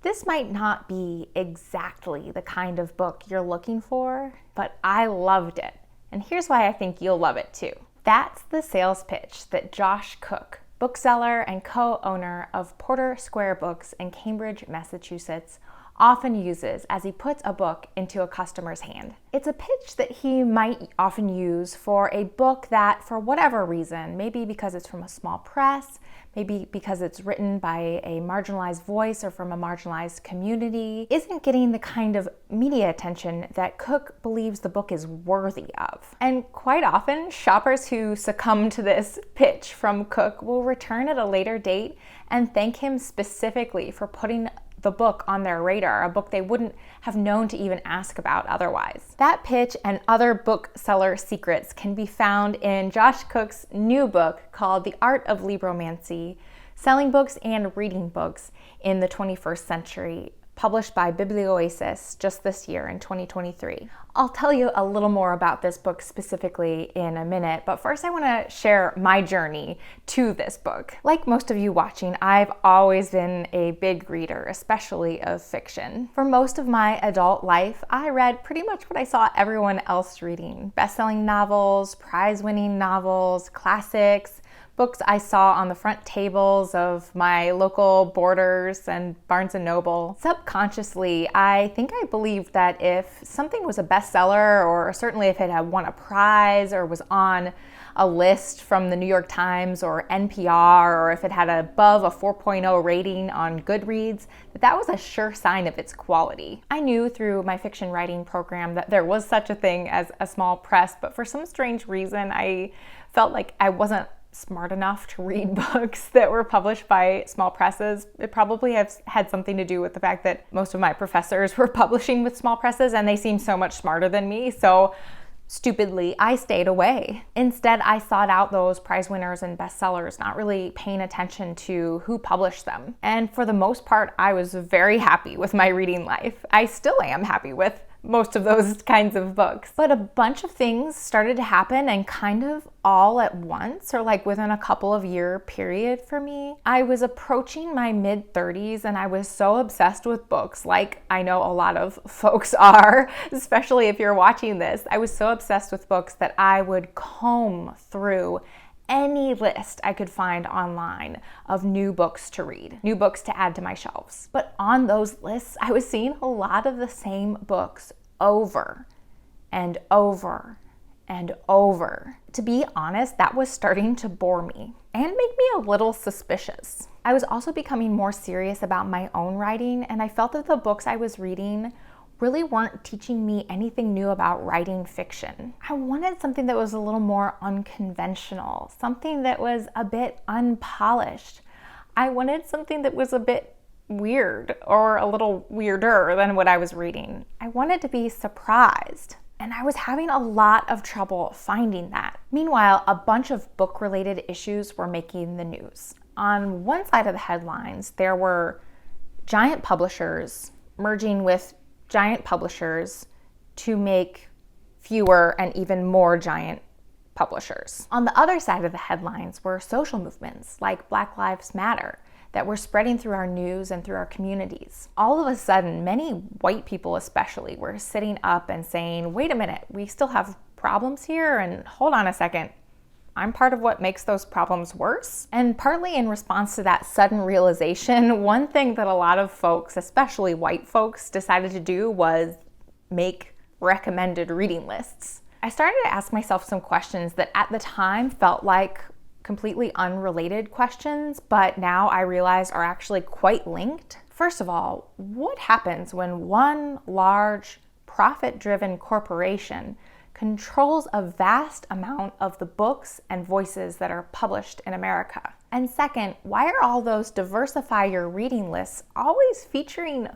This might not be exactly the kind of book you're looking for, but I loved it. And here's why I think you'll love it too. That's the sales pitch that Josh Cook, bookseller and co-owner of Porter Square Books in Cambridge, Massachusetts, often uses as he puts a book into a customer's hand. It's a pitch that he might often use for a book that, for whatever reason, maybe because it's from a small press, maybe because it's written by a marginalized voice or from a marginalized community, isn't getting the kind of media attention that Cook believes the book is worthy of. And quite often, shoppers who succumb to this pitch from Cook will return at a later date and thank him specifically for putting the book on their radar, a book they wouldn't have known to even ask about otherwise. That pitch and other bookseller secrets can be found in Josh Cook's new book called The Art of Libromancy, Selling Books and Reading Books in the 21st Century, published by Biblioasis just this year in 2023. I'll tell you a little more about this book specifically in a minute, but first I want to share my journey to this book. Like most of you watching, I've always been a big reader, especially of fiction. For most of my adult life, I read pretty much what I saw everyone else reading. Best-selling novels, prize-winning novels, classics, books I saw on the front tables of my local Borders and Barnes & Noble. Subconsciously, I think I believed that if something was a bestseller, or certainly if it had won a prize or was on a list from the New York Times or NPR, or if it had above a 4.0 rating on Goodreads, that was a sure sign of its quality. I knew through my fiction writing program that there was such a thing as a small press, but for some strange reason, I felt like I wasn't smart enough to read books that were published by small presses. It probably had something to do with the fact that most of my professors were publishing with small presses and they seemed so much smarter than me. So stupidly, I stayed away. Instead, I sought out those prize winners and bestsellers, not really paying attention to who published them. And for the most part, I was very happy with my reading life. I still am happy with most of those kinds of books. But a bunch of things started to happen, and kind of all at once, or like within a couple of year period for me. I was approaching my mid-30s and I was so obsessed with books, like I know a lot of folks are, especially if you're watching this. I was so obsessed with books that I would comb through any list I could find online of new books to read, new books to add to my shelves. But on those lists, I was seeing a lot of the same books over and over and over. To be honest, that was starting to bore me and make me a little suspicious. I was also becoming more serious about my own writing, and I felt that the books I was reading really weren't teaching me anything new about writing fiction. I wanted something that was a little more unconventional, something that was a bit unpolished. I wanted something that was a bit weird, or a little weirder than what I was reading. I wanted to be surprised, and I was having a lot of trouble finding that. Meanwhile, a bunch of book-related issues were making the news. On one side of the headlines, there were giant publishers merging with giant publishers to make fewer and even more giant publishers. On the other side of the headlines were social movements like Black Lives Matter that were spreading through our news and through our communities. All of a sudden, many white people especially were sitting up and saying, wait a minute, we still have problems here, and hold on a second, I'm part of what makes those problems worse. And partly in response to that sudden realization, one thing that a lot of folks, especially white folks, decided to do was make recommended reading lists. I started to ask myself some questions that at the time felt like completely unrelated questions, but now I realize are actually quite linked. First of all, what happens when one large profit-driven corporation controls a vast amount of the books and voices that are published in America? And second, why are all those diversify your reading lists always featuring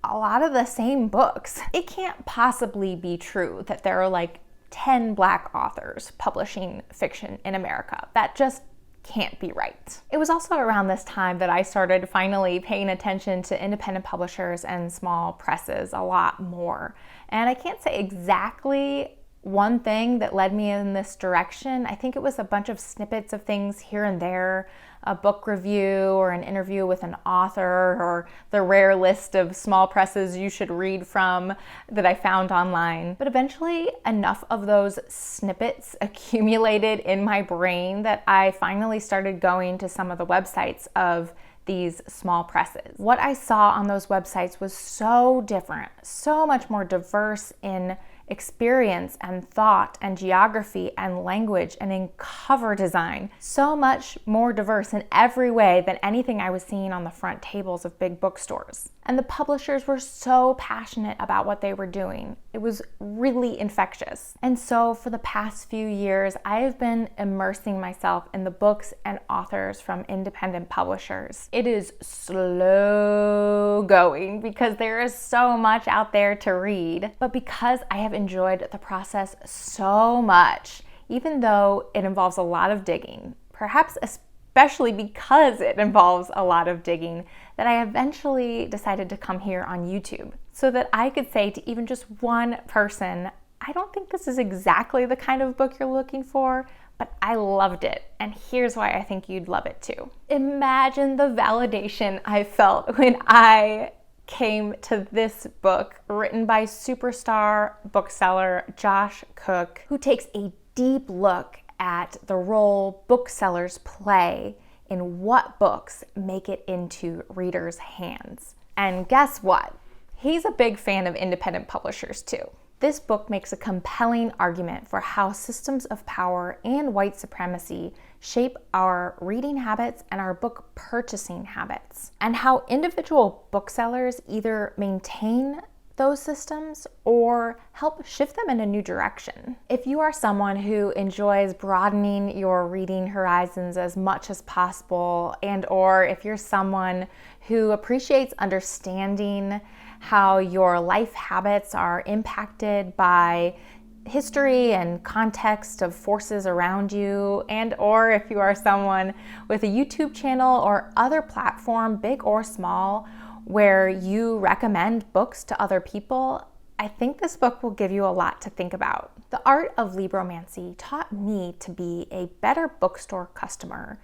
a lot of the same books? It can't possibly be true that there are like 10 Black authors publishing fiction in America. That just can't be right. It was also around this time that I started finally paying attention to independent publishers and small presses a lot more. And I can't say exactly one thing that led me in this direction. I think it was a bunch of snippets of things here and there, a book review or an interview with an author, or the rare list of small presses you should read from that I found online. But eventually enough of those snippets accumulated in my brain that I finally started going to some of the websites of these small presses. What I saw on those websites was so different, so much more diverse in experience and thought and geography and language and in cover design. So much more diverse in every way than anything I was seeing on the front tables of big bookstores. And the publishers were so passionate about what they were doing. It was really infectious. And so for the past few years, I have been immersing myself in the books and authors from independent publishers. It is slow going because there is so much out there to read. But because I have enjoyed the process so much, even though it involves a lot of digging, perhaps especially because it involves a lot of digging, that I eventually decided to come here on YouTube so that I could say to even just one person, I don't think this is exactly the kind of book you're looking for, but I loved it, and here's why I think you'd love it too. Imagine the validation I felt when I came to this book written by superstar bookseller Josh Cook, who takes a deep look at the role booksellers play in what books make it into readers' hands. And guess what? He's a big fan of independent publishers too. This book makes a compelling argument for how systems of power and white supremacy shape our reading habits and our book purchasing habits, and how individual booksellers either maintain those systems or help shift them in a new direction. If you are someone who enjoys broadening your reading horizons as much as possible, and or if you're someone who appreciates understanding how your life habits are impacted by history and context of forces around you, and or if you are someone with a YouTube channel or other platform, big or small, where you recommend books to other people, I think this book will give you a lot to think about. The Art of Libromancy taught me to be a better bookstore customer,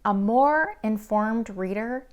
a more informed reader,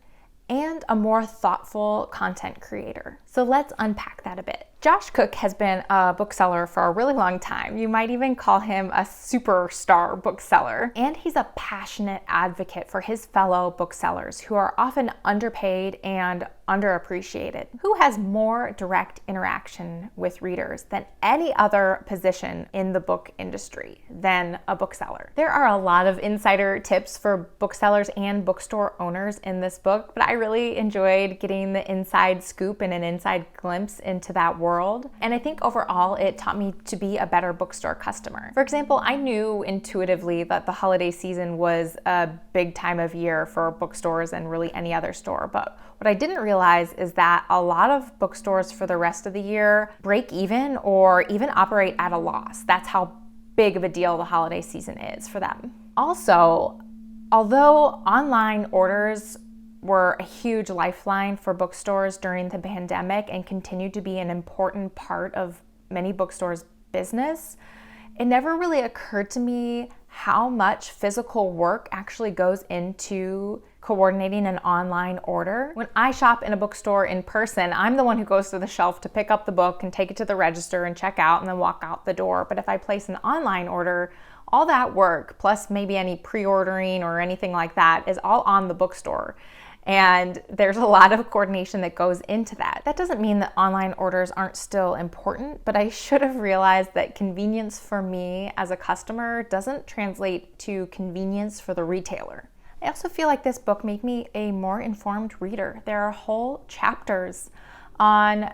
and a more thoughtful content creator. So let's unpack that a bit. Josh Cook has been a bookseller for a really long time. You might even call him a superstar bookseller. And he's a passionate advocate for his fellow booksellers who are often underpaid and underappreciated, who has more direct interaction with readers than any other position in the book industry than a bookseller. There are a lot of insider tips for booksellers and bookstore owners in this book, but I really enjoyed getting the inside scoop and an inside glimpse into that world. And I think overall it taught me to be a better bookstore customer. For example, I knew intuitively that the holiday season was a big time of year for bookstores and really any other store, but what I didn't realize is that a lot of bookstores for the rest of the year break even or even operate at a loss. That's how big of a deal the holiday season is for them. Also, although online orders were a huge lifeline for bookstores during the pandemic and continue to be an important part of many bookstores' business, it never really occurred to me how much physical work actually goes into coordinating an online order. When I shop in a bookstore in person, I'm the one who goes to the shelf to pick up the book and take it to the register and check out and then walk out the door. But if I place an online order, all that work, plus maybe any pre-ordering or anything like that, is all on the bookstore. And there's a lot of coordination that goes into that. That doesn't mean that online orders aren't still important, but I should have realized that convenience for me as a customer doesn't translate to convenience for the retailer. I also feel like this book made me a more informed reader. There are whole chapters on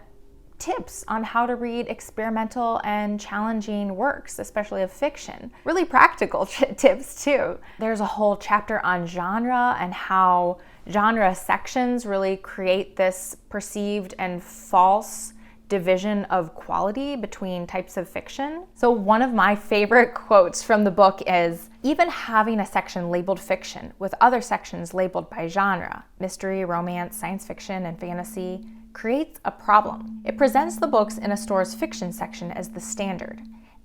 tips on how to read experimental and challenging works, especially of fiction. Really practical tips too. There's a whole chapter on genre and how genre sections really create this perceived and false division of quality between types of fiction. So one of my favorite quotes from the book is, "Even having a section labeled fiction with other sections labeled by genre, mystery, romance, science fiction, and fantasy, creates a problem. It presents the books in a store's fiction section as the standard,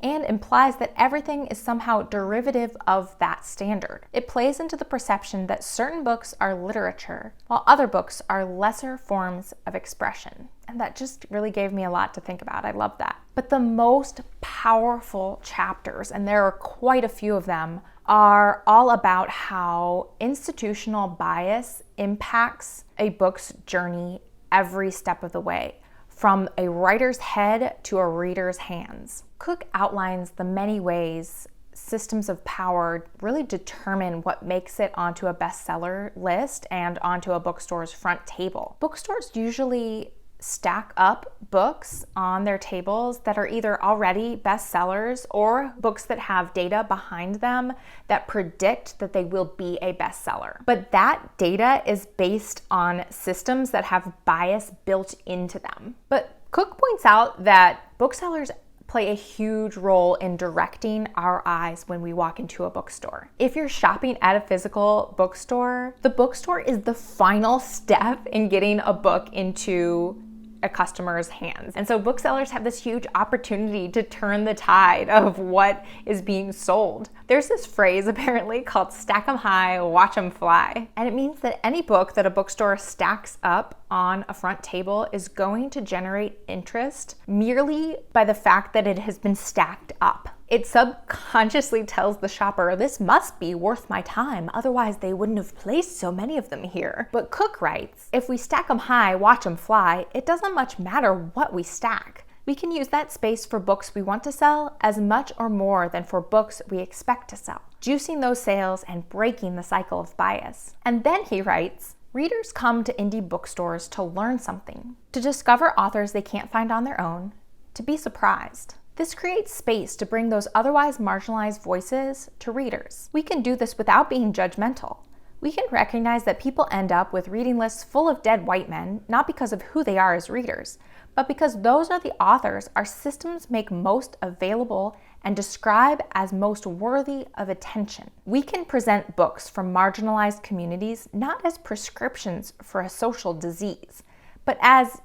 and implies that everything is somehow derivative of that standard. It plays into the perception that certain books are literature, while other books are lesser forms of expression. And that just really gave me a lot to think about. I love that. But the most powerful chapters, and there are quite a few of them, are all about how institutional bias impacts a book's journey every step of the way, from a writer's head to a reader's hands. Cook outlines the many ways systems of power really determine what makes it onto a bestseller list and onto a bookstore's front table. Bookstores usually stack up books on their tables that are either already bestsellers or books that have data behind them that predict that they will be a bestseller. But that data is based on systems that have bias built into them. But Cook points out that booksellers play a huge role in directing our eyes when we walk into a bookstore. If you're shopping at a physical bookstore, the bookstore is the final step in getting a book into a customer's hands. And so booksellers have this huge opportunity to turn the tide of what is being sold. There's this phrase apparently called stack 'em high, watch 'em fly. And it means that any book that a bookstore stacks up on a front table is going to generate interest merely by the fact that it has been stacked up. It subconsciously tells the shopper, this must be worth my time, otherwise they wouldn't have placed so many of them here. But Cook writes, if we stack them high, watch them fly, it doesn't much matter what we stack. We can use that space for books we want to sell as much or more than for books we expect to sell, juicing those sales and breaking the cycle of bias. And then he writes, readers come to indie bookstores to learn something, to discover authors they can't find on their own, to be surprised. This creates space to bring those otherwise marginalized voices to readers. We can do this without being judgmental. We can recognize that people end up with reading lists full of dead white men, not because of who they are as readers, but because those are the authors our systems make most available and describe as most worthy of attention. We can present books from marginalized communities not as prescriptions for a social disease, but as,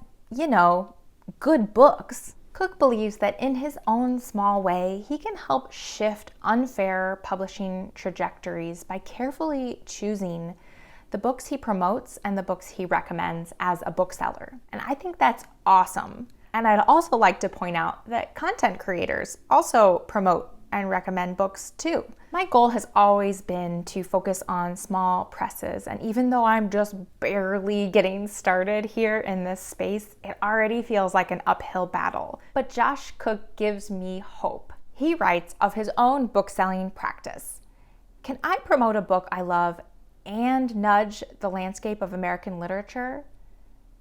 good books. Cook believes that in his own small way, he can help shift unfair publishing trajectories by carefully choosing the books he promotes and the books he recommends as a bookseller. And I think that's awesome. And I'd also like to point out that content creators also promote and recommend books too. My goal has always been to focus on small presses, and even though I'm just barely getting started here in this space, it already feels like an uphill battle. But Josh Cook gives me hope. He writes of his own bookselling practice. Can I promote a book I love and nudge the landscape of American literature?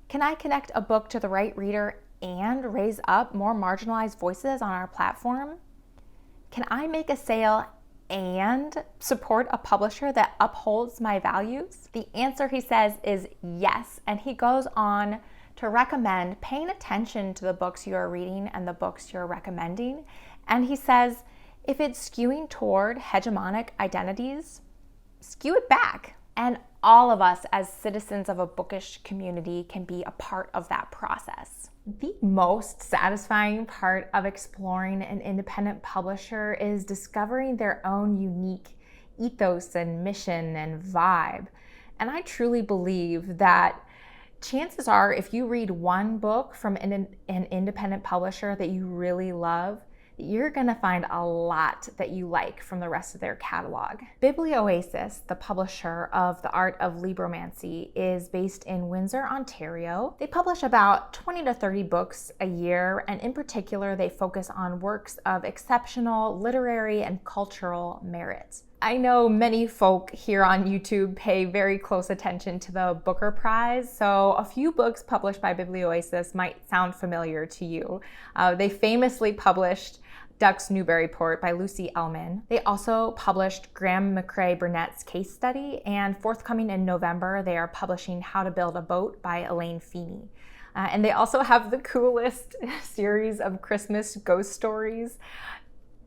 Can I connect a book to the right reader and raise up more marginalized voices on our platform? Can I make a sale and support a publisher that upholds my values? The answer, he says, is yes. And he goes on to recommend paying attention to the books you are reading and the books you're recommending. And he says, if it's skewing toward hegemonic identities, skew it back. And all of us as citizens of a bookish community can be a part of that process. The most satisfying part of exploring an independent publisher is discovering their own unique ethos and mission and vibe. And I truly believe that chances are if you read one book from an independent publisher that you really love, you're gonna find a lot that you like from the rest of their catalog. Biblioasis, the publisher of the Art of Libromancy, is based in Windsor, Ontario. They publish about 20 to 30 books a year, and in particular, they focus on works of exceptional literary and cultural merit. I know many folk here on YouTube pay very close attention to the Booker Prize, so a few books published by Biblioasis might sound familiar to you. They famously published Duck's Newburyport by Lucy Ellman. They also published Graham McCrae Burnett's case study, and forthcoming in November, they are publishing How to Build a Boat by Elaine Feeney. And they also have the coolest series of Christmas ghost stories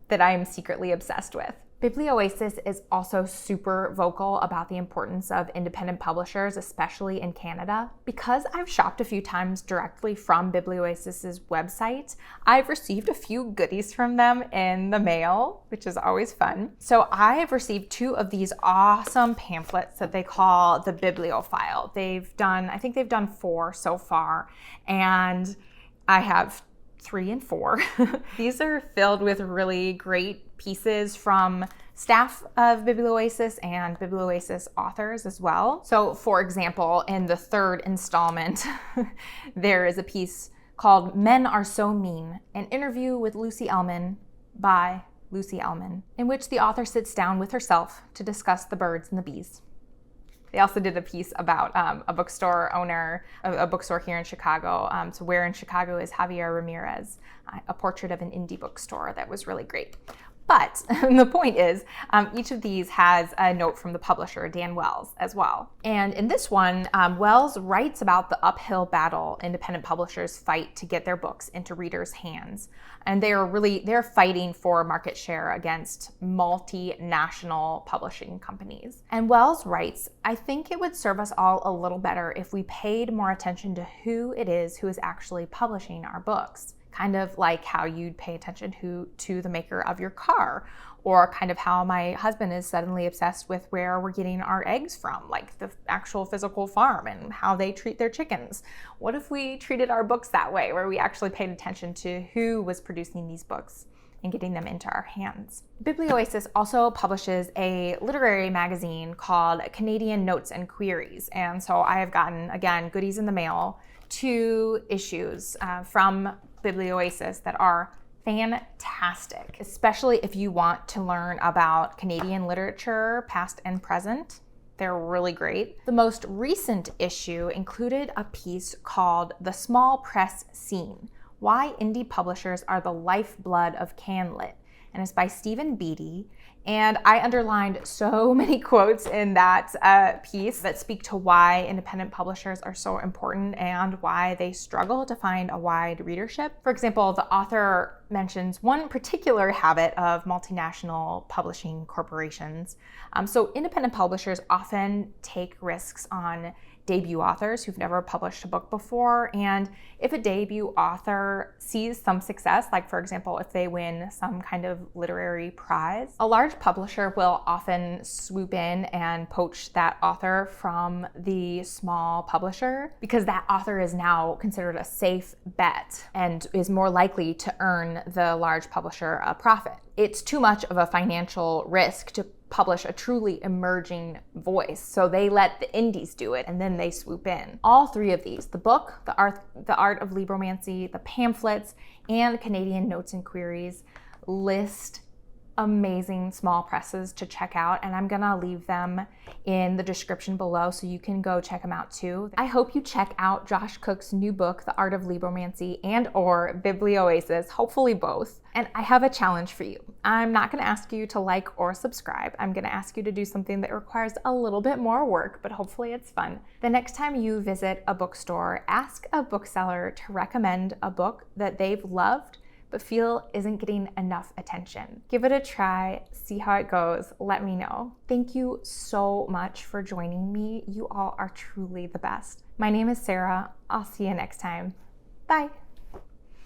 that I am secretly obsessed with. Biblioasis is also super vocal about the importance of independent publishers, especially in Canada. Because I've shopped a few times directly from Biblioasis's website, I've received a few goodies from them in the mail, which is always fun. So I have received 2 of these awesome pamphlets that they call the Bibliophile. I think they've done 4 so far, and I have 3 and 4. These are filled with really great pieces from staff of Biblioasis and Biblioasis authors as well. So for example, in the 3rd installment, there is a piece called Men Are So Mean, an interview with Lucy Ellmann by Lucy Ellmann, in which the author sits down with herself to discuss the birds and the bees. They also did a piece about a bookstore owner, a bookstore here in Chicago. So where in Chicago is Javier Ramirez, a portrait of an indie bookstore that was really great. But the point is, each of these has a note from the publisher, Dan Wells, as well. And in this one, Wells writes about the uphill battle independent publishers fight to get their books into readers' hands. And they're fighting for market share against multinational publishing companies. And Wells writes, I think it would serve us all a little better if we paid more attention to who it is who is actually publishing our books. Kind of like how you'd pay attention to the maker of your car, or kind of how my husband is suddenly obsessed with where we're getting our eggs from, like the actual physical farm and how they treat their chickens. What if we treated our books that way, where we actually paid attention to who was producing these books and getting them into our hands? Biblioasis also publishes a literary magazine called Canadian Notes and Queries. And so I have gotten, again, goodies in the mail, 2 issues from Biblioasis that are fantastic, especially if you want to learn about Canadian literature, past and present. They're really great. The most recent issue included a piece called The Small Press Scene: Why Indie Publishers Are the Lifeblood of CanLit, and it's by Stephen Beattie. And I underlined so many quotes in that piece that speak to why independent publishers are so important and why they struggle to find a wide readership. For example, the author mentions one particular habit of multinational publishing corporations. So independent publishers often take risks on debut authors who've never published a book before. And if a debut author sees some success, like for example, if they win some kind of literary prize, a large publisher will often swoop in and poach that author from the small publisher, because that author is now considered a safe bet and is more likely to earn the large publisher a profit. It's too much of a financial risk to publish a truly emerging voice, so they let the indies do it and then they swoop in. All 3 of these, the book, the Art of Libromancy, the pamphlets, and Canadian Notes and Queries, list amazing small presses to check out, and I'm gonna leave them in the description below so you can go check them out too. I hope you check out Josh Cook's new book, The Art of Libromancy, and or Biblioasis, hopefully both. And I have a challenge for you. I'm not gonna ask you to like or subscribe. I'm gonna ask you to do something that requires a little bit more work, but hopefully it's fun. The next time you visit a bookstore, ask a bookseller to recommend a book that they've loved but feel isn't getting enough attention. Give it a try, see how it goes, let me know. Thank you so much for joining me. You all are truly the best. My name is Sarah. I'll see you next time. Bye.